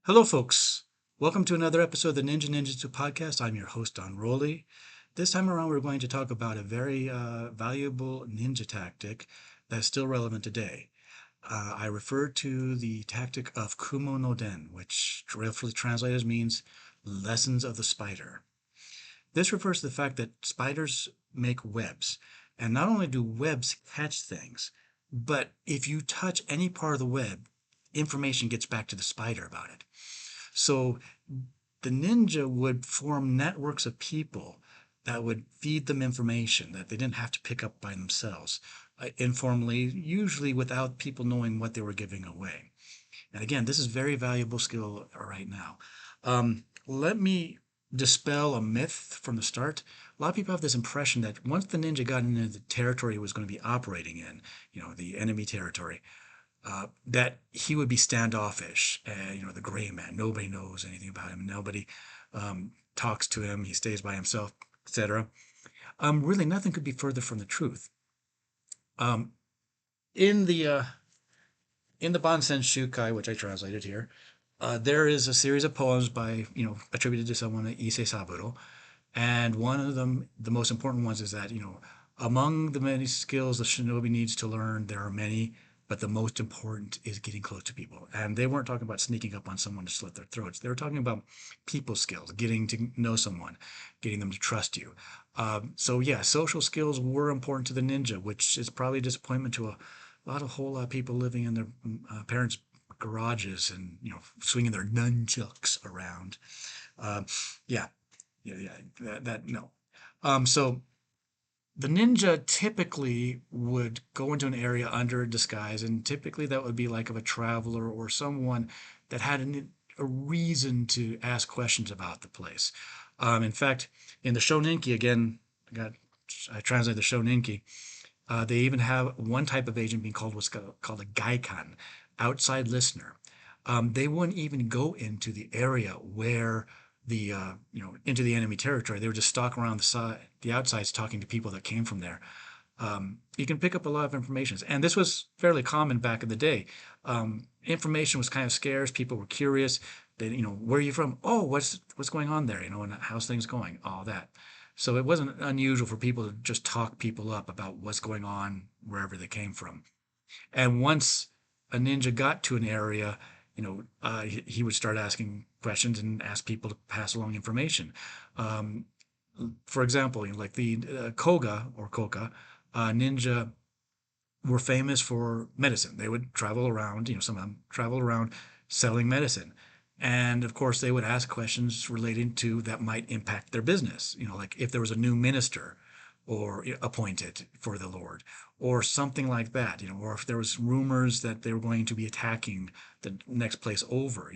Hello, folks. Welcome to another episode of the Ninjutsu podcast. I'm your host, Don Rowley. This time around, we're going to talk about a very valuable ninja tactic that's still relevant today. I refer to the tactic of Kumo no Den, which roughly translated means lessons of the spider. This refers to the fact that spiders make webs, and not only do webs catch things, but if you touch any part of the web, information gets back to the spider about it. So the ninja would form networks of people that would feed them information that they didn't have to pick up by themselves, informally, usually without people knowing what they were giving away. And again, this is very valuable skill right now. Let me dispel a myth from the start. A lot of people have this impression that once the ninja got into the territory he was going to be operating in, the enemy territory, that he would be standoffish, the gray man. Nobody knows anything about him. Nobody talks to him. He stays by himself, etc. Really, nothing could be further from the truth. Um, in the in the Bansen Shukai, which I translated here, there is a series of poems by attributed to someone, Issei Saburo, and one of them, the most important ones, is that among the many skills the shinobi needs to learn, there are many, but the most important is getting close to people. And they weren't talking about sneaking up on someone to slit their throats. They were talking about people skills, getting to know someone, getting them to trust you. So yeah, social skills were important to the ninja, which is probably a disappointment to a whole lot of people living in their parents' garages and swinging their nunchucks around. Uh, yeah, that no. So the ninja typically would go into an area under a disguise, and typically that would be like of a traveler or someone that had a reason to ask questions about the place. In fact, in the Shoninki, again, I translated the Shoninki. They even have one type of agent being called what's called a gaikan, outside listener. They wouldn't even go into the area where into the enemy territory. They would just stalk around the outsides, talking to people that came from there. You can pick up a lot of information, and this was fairly common back in the day. Information was kind of scarce. People were curious. They, where are you from? Oh, what's going on there? And how's things going? All that. So it wasn't unusual for people to just talk people up about what's going on wherever they came from. And once a ninja got to an area, he would start asking questions and ask people to pass along information. Um, for example, like the Koga or Koka ninja were famous for medicine. They would travel around, some of them travel around selling medicine. And of course, they would ask questions relating to that might impact their business. Like if there was a new minister or appointed for the Lord, or something like that. Or if there was rumors that they were going to be attacking the next place over.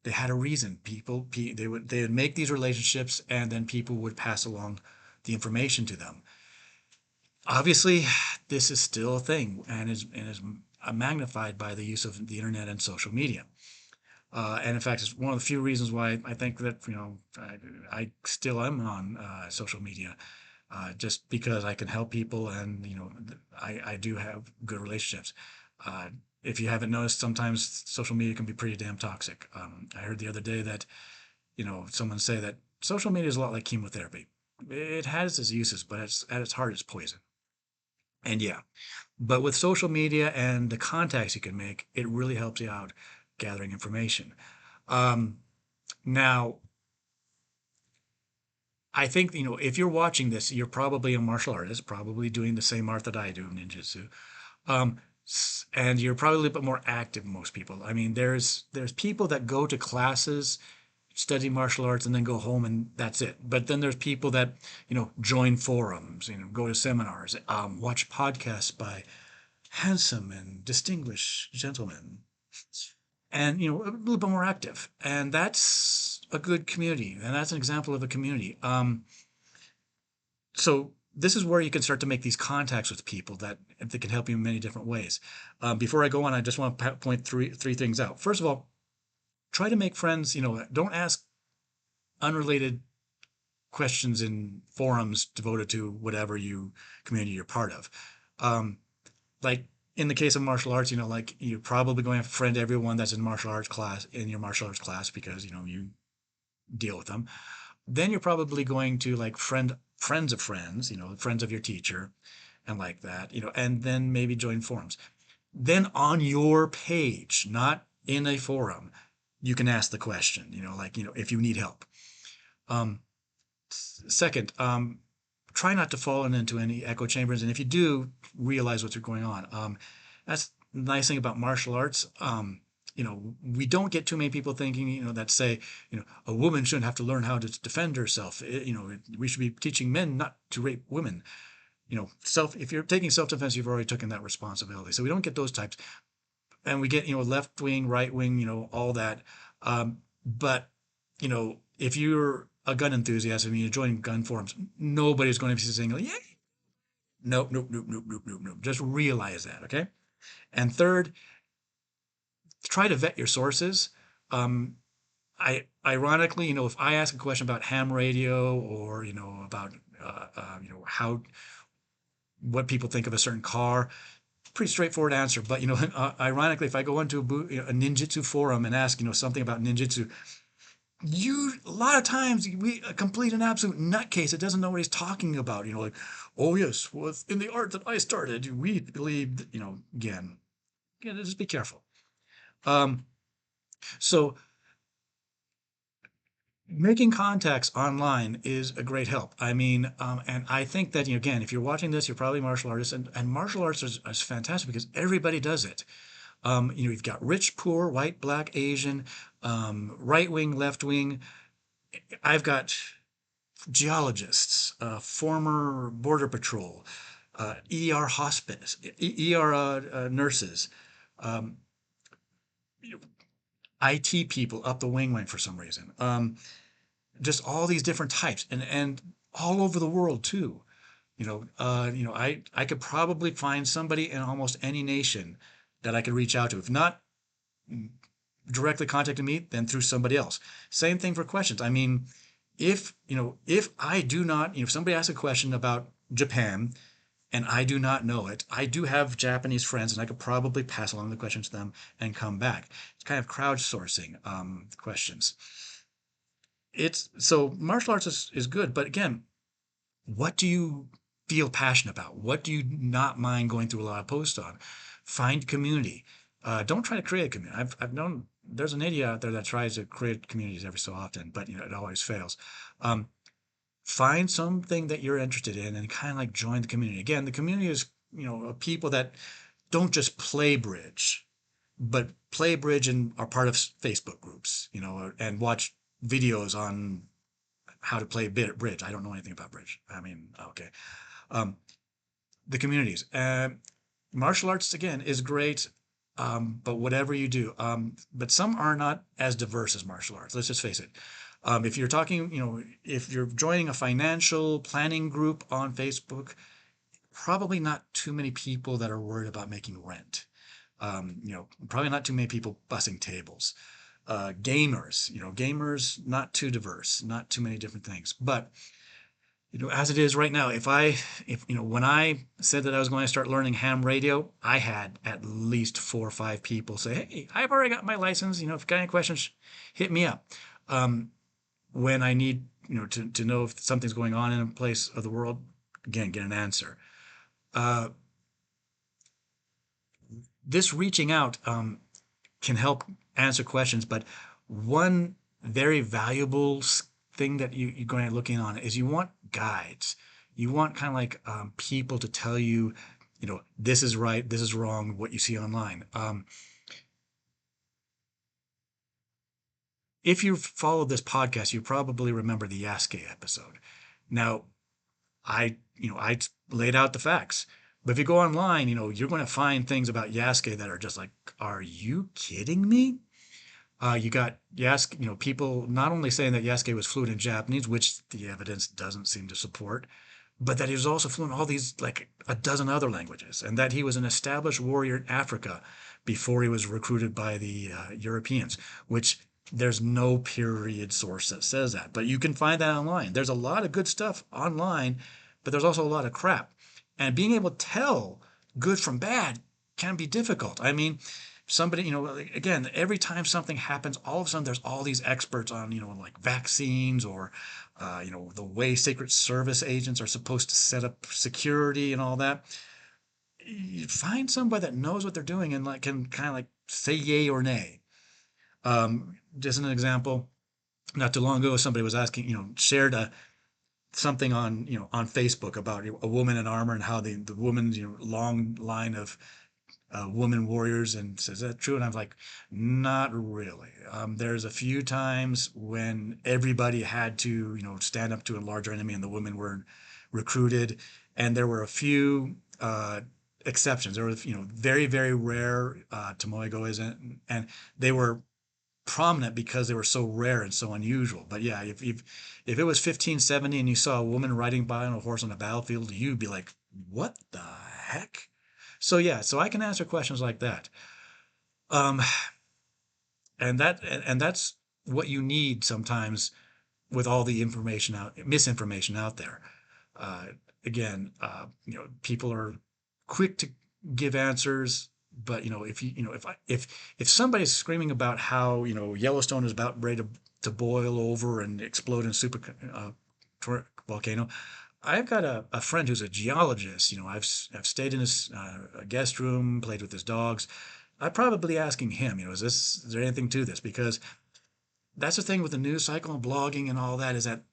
They had a reason. They would make these relationships, and then people would pass along the information to them. Obviously, this is still a thing, and is magnified by the use of the internet and social media. And in fact, it's one of the few reasons why I think that I still am on social media, just because I can help people, and I do have good relationships. Uh, if you haven't noticed, sometimes social media can be pretty damn toxic. I heard the other day that someone say that social media is a lot like chemotherapy. It has its uses, but at its heart, it's poison. And yeah, but with social media and the contacts you can make, it really helps you out gathering information. Um, Now, I think, if you're watching this, you're probably a martial artist, probably doing the same art that I do, ninjutsu. Um, and you're probably a little bit more active than most people. I mean, there's people that go to classes, study martial arts, and then go home and that's it. But then there's people that, join forums, go to seminars, watch podcasts by handsome and distinguished gentlemen, and a little bit more active. And that's a good community, and that's an example of a community. So this is where you can start to make these contacts with people that can help you in many different ways. Before I go on, I just want to point three things out. First of all, try to make friends. Don't ask unrelated questions in forums devoted to whatever community you're part of. Um, like in the case of martial arts, like you're probably going to friend everyone that's in martial arts class in your martial arts class because you deal with them. Then you're probably going to like friends of friends, friends of your teacher, and like that, and then maybe join forums. Then on your page, not in a forum, you can ask the question, like if you need help. Um, Second, try not to fall into any echo chambers, and if you do, realize what's going on. That's the nice thing about martial arts. We don't get too many people thinking, that say, a woman shouldn't have to learn how to defend herself. We should be teaching men not to rape women. If you're taking self-defense, you've already taken that responsibility. So we don't get those types, and we get, left wing, right wing, all that. But if you're a gun enthusiast and you join gun forums, nobody's going to be saying, yeah, nope, nope, nope, nope, nope, nope, nope. Just realize that, okay? And third, try to vet your sources. Um, ironically, if I ask a question about ham radio or about how what people think of a certain car, pretty straightforward answer. But ironically, if I go into a ninjutsu forum and ask something about ninjutsu, you a lot of times we a complete and absolute nutcase that doesn't know what he's talking about. Like, oh yes, well, in the art that I started, we believed, again, just be careful. Um, so making contacts online is a great help. I mean, and I think that again, if you're watching this, you're probably martial artists, and martial arts is fantastic because everybody does it. You've got rich, poor, white, black, Asian, right wing, left wing. I've got geologists, former border patrol, ER hospice, ER nurses, um, IT people up the wing for some reason. Just all these different types, and all over the world too. I could probably find somebody in almost any nation that I could reach out to. If not directly contacting me, then through somebody else. Same thing for questions. I mean, if I do not, if somebody asks a question about Japan and I do not know it, I do have Japanese friends and I could probably pass along the question to them and come back. It's kind of crowdsourcing questions. It's so martial arts is good, but again, what do you feel passionate about? What do you not mind going through a lot of posts on? Find community. Don't try to create a community. I've known there's an idiot out there that tries to create communities every so often, but it always fails. Um, Find something that you're interested in and kind of like join the community. Again, the community is of people that don't just play bridge, but play bridge and are part of Facebook groups, and watch videos on how to play bridge. I don't know anything about bridge. I mean, okay. Um, the communities. Martial arts again is great, but whatever you do, but some are not as diverse as martial arts. Let's just face it. If you're talking, if you're joining a financial planning group on Facebook, probably not too many people that are worried about making rent. Probably not too many people bussing tables. Gamers, not too diverse, not too many different things. But as it is right now, if when I said that I was going to start learning ham radio, I had at least 4 or 5 people say, "Hey, I've already got my license. If you got any questions, hit me up." Um, when I need, to know if something's going on in a place of the world, again, get an answer. Uh, this reaching out can help answer questions, but one very valuable thing that you're going to look in on is you want guides. You want kind of like people to tell you, this is right, this is wrong, what you see online. If you've followed this podcast, you probably remember the Yasuke episode. Now, I laid out the facts. But if you go online, you're going to find things about Yasuke that are just like, are you kidding me? You got Yasuke, people not only saying that Yasuke was fluent in Japanese, which the evidence doesn't seem to support, but that he was also fluent in all these, like a dozen other languages, and that he was an established warrior in Africa before he was recruited by the Europeans, which there's no period source that says that. But you can find that online. There's a lot of good stuff online, but there's also a lot of crap. And being able to tell good from bad can be difficult. I mean, somebody, again, every time something happens, all of a sudden there's all these experts on, like vaccines or, the way Secret Service agents are supposed to set up security and all that. You find somebody that knows what they're doing and like can kind of like say yay or nay. Just an example, not too long ago, somebody was asking, shared something on, on Facebook about a woman in armor and how the woman's, long line of woman warriors, and says, is that true? And I'm like, not really. There's a few times when everybody had to, stand up to a larger enemy and the women were recruited. And there were a few exceptions. There were, very, very rare Tomoe isn't, and they were prominent because they were so rare and so unusual. But yeah, if it was 1570 and you saw a woman riding by on a horse on a battlefield, you'd be like, what the heck? So yeah, so I can answer questions like that. Um, and that's what you need sometimes with all the misinformation out there. Uh, Again, people are quick to give answers, but if you, if somebody's screaming about how Yellowstone is about ready to boil over and explode in a super volcano, I've got a friend who's a geologist. I've stayed in his guest room, played with his dogs. I'm probably asking him, is there anything to this? Because that's the thing with the news cycle and blogging and all that, is that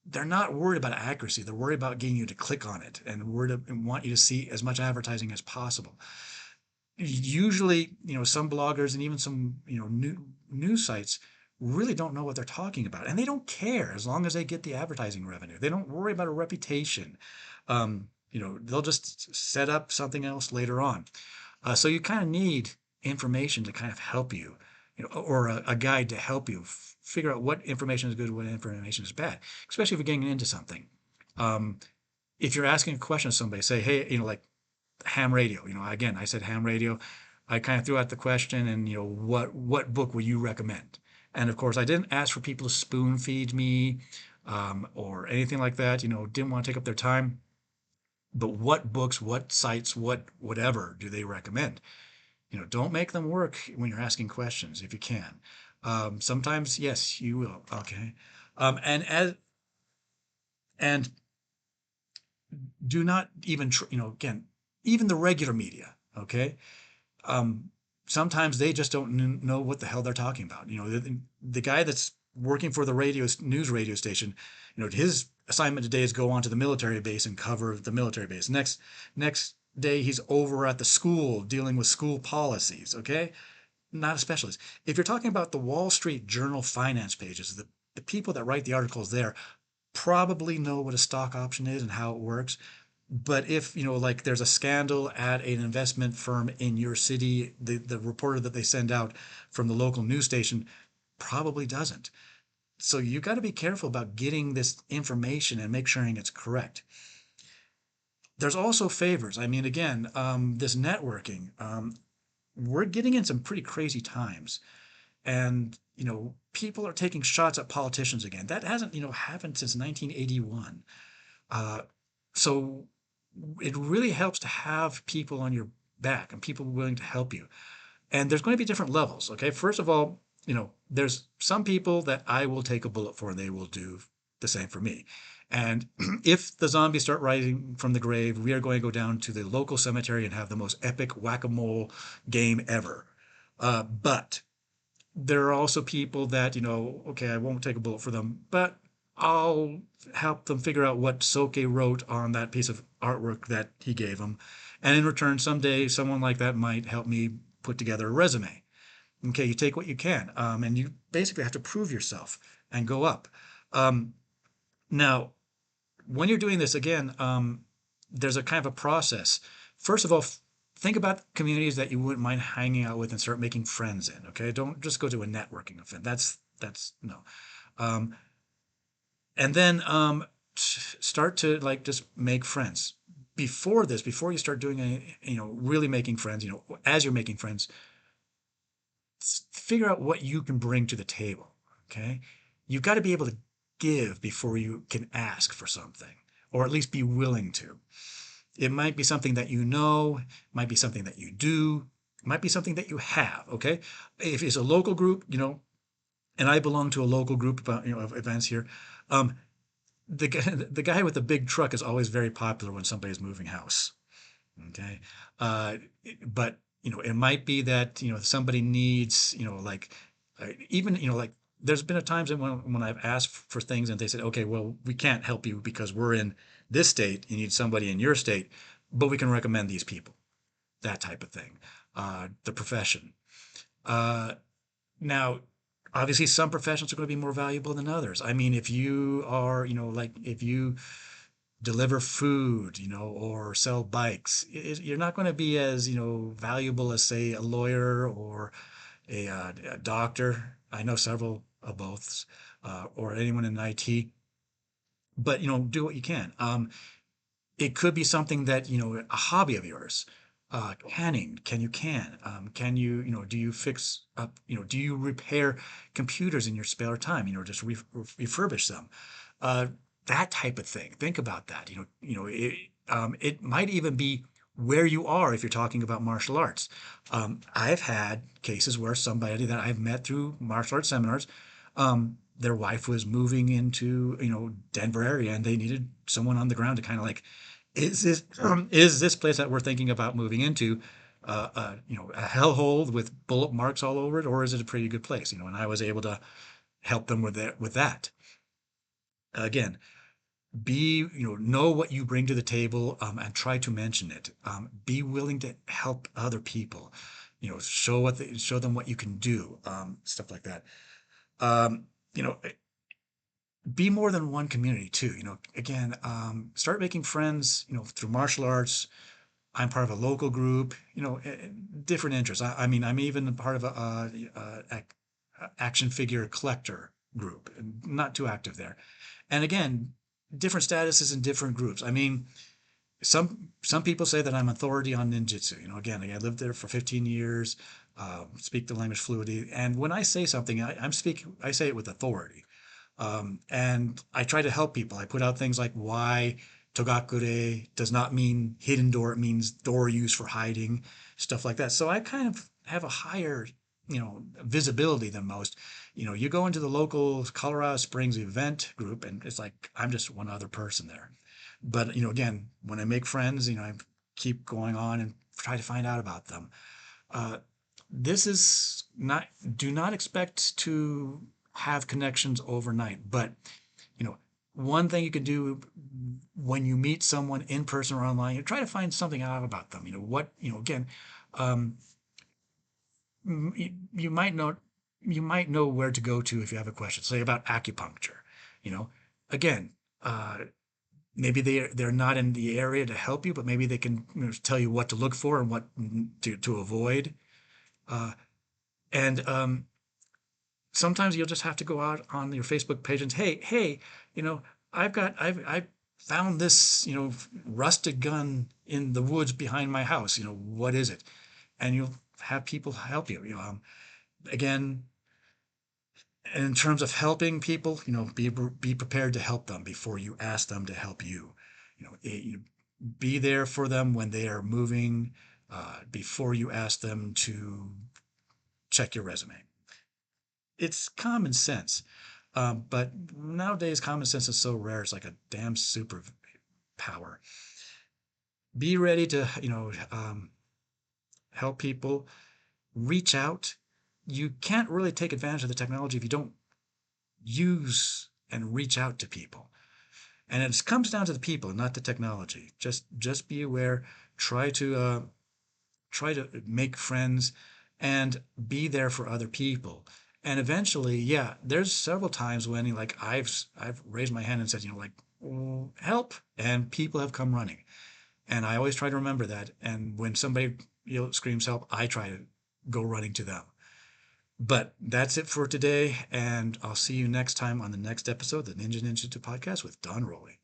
they're not worried about accuracy. They're worried about getting you to click on it and and want you to see as much advertising as possible. Usually, some bloggers and even some, news sites really don't know what they're talking about, and they don't care as long as they get the advertising revenue. They don't worry about a reputation. They'll just set up something else later on. So you kind of need information to kind of help you, or a guide to help you figure out what information is good, what information is bad, especially if you're getting into something. Um, if you're asking a question to somebody, say, hey, like ham radio, again, I said ham radio. I kind of threw out the question and, what book would you recommend? And of course, I didn't ask for people to spoon feed me or anything like that, didn't want to take up their time. But what books, what sites, whatever do they recommend? Don't make them work when you're asking questions if you can. Sometimes, yes, you will. Okay. And do not even, again, even the regular media. Okay. Um, Sometimes they just don't know what the hell they're talking about. The guy that's working for the news radio station, his assignment today is go onto the military base and cover the military base. Next day he's over at the school dealing with school policies. Okay, not a specialist. If you're talking about the Wall Street Journal finance pages, the people that write the articles there probably know what a stock option is and how it works. But if, like there's a scandal at an investment firm in your city, the reporter that they send out from the local news station probably doesn't. So you got to be careful about getting this information and make sure it's correct. There's also favors. I mean, again, this networking, we're getting in some pretty crazy times. And, people are taking shots at politicians again. That hasn't, happened since 1981. Uh, so it really helps to have people on your back and people willing to help you. And there's going to be different levels. Okay. First of all, there's some people that I will take a bullet for and they will do the same for me. And if the zombies start rising from the grave, we are going to go down to the local cemetery and have the most epic whack-a-mole game ever. But there are also people that, okay, I won't take a bullet for them, but I'll help them figure out what Soke wrote on that piece of artwork that he gave them. And in return, someday someone like that might help me put together a resume. Okay, you take what you can, and you basically have to prove yourself and go up. Um, Now, when you're doing this again, there's a kind of a process. First of all, think about communities that you wouldn't mind hanging out with and start making friends in. Okay, don't just go to a networking event. That's no. Um, and then start to like just make friends. Before you start doing really making friends, as you're making friends, figure out what you can bring to the table. Okay, you've got to be able to give before you can ask for something, or at least be willing to. It might be something that you know, it might be something that you do, it might be something that you have. Okay, if it's a local group, and I belong to a local group about of events here. Um, the guy with the big truck is always very popular when somebody's moving house. Okay, uh, but it might be that somebody needs like even like there's been a times when I've asked for things and they said, okay, well, we can't help you because we're in this state. You need somebody in your state, but we can recommend these people. That type of thing. The profession. Uh, Now, obviously, some professions are going to be more valuable than others. I mean, if you are, like if you deliver food, or sell bikes, you're not going to be as, valuable as, say, a lawyer or a doctor. I know several of both, or anyone in IT, but, do what you can. It could be something that a hobby of yours. Canning, can you can? Can you, do you fix up, do you repair computers in your spare time, just refurbish them? uh, that type of thing. Think about that. It might even be where you are if you're talking about martial arts. I've had cases where somebody that I've met through martial arts seminars, their wife was moving into Denver area, and they needed someone on the ground to kind of like, is this place that we're thinking about moving into, a hellhole with bullet marks all over it, or is it a pretty good place? And I was able to help them with that. Again, know what you bring to the table, and try to mention it. Be willing to help other people. Show them what you can do. Stuff like that. Um, you know, be more than one community too. Again, start making friends. Through martial arts. I'm part of a local group. Different interests. I mean, I'm even part of action figure collector group. Not too active there. And again, different statuses in different groups. I mean, some people say that I'm authority on ninjutsu. Again, I lived there for 15 years, speak the language fluently, and when I say something, I say it with authority. And I try to help people. I put out things like why Togakure does not mean hidden door; it means door used for hiding, stuff like that. So I kind of have a higher, visibility than most. You go into the local Colorado Springs event group, and it's like I'm just one other person there. But again, when I make friends, I keep going on and try to find out about them. Uh, this is not. Do not expect to have connections overnight, but you know, one thing you can do when you meet someone in person or online, you try to find something out about them. Again, um, you might know where to go to if you have a question, say about acupuncture. You know, again, uh, maybe they're not in the area to help you, but maybe they can tell you what to look for and what to avoid. Uh, and sometimes you'll just have to go out on your Facebook page and hey, you know, I've found this rusted gun in the woods behind my house. What is it? And you'll have people help you. Again, in terms of helping people, be prepared to help them before you ask them to help you. Be there for them when they are moving, before you ask them to check your resume. It's common sense. But nowadays, common sense is so rare. It's like a damn superpower. Be ready to, help people. Reach out. You can't really take advantage of the technology if you don't use and reach out to people. And it comes down to the people, not the technology. Just be aware. Try to make friends and be there for other people. And eventually, yeah, there's several times when like I've raised my hand and said, like, "Oh, help," and people have come running. And I always try to remember that. And when somebody screams help, I try to go running to them. But that's it for today, and I'll see you next time on the next episode of the Ninja Ninja 2 podcast with Don Rowley.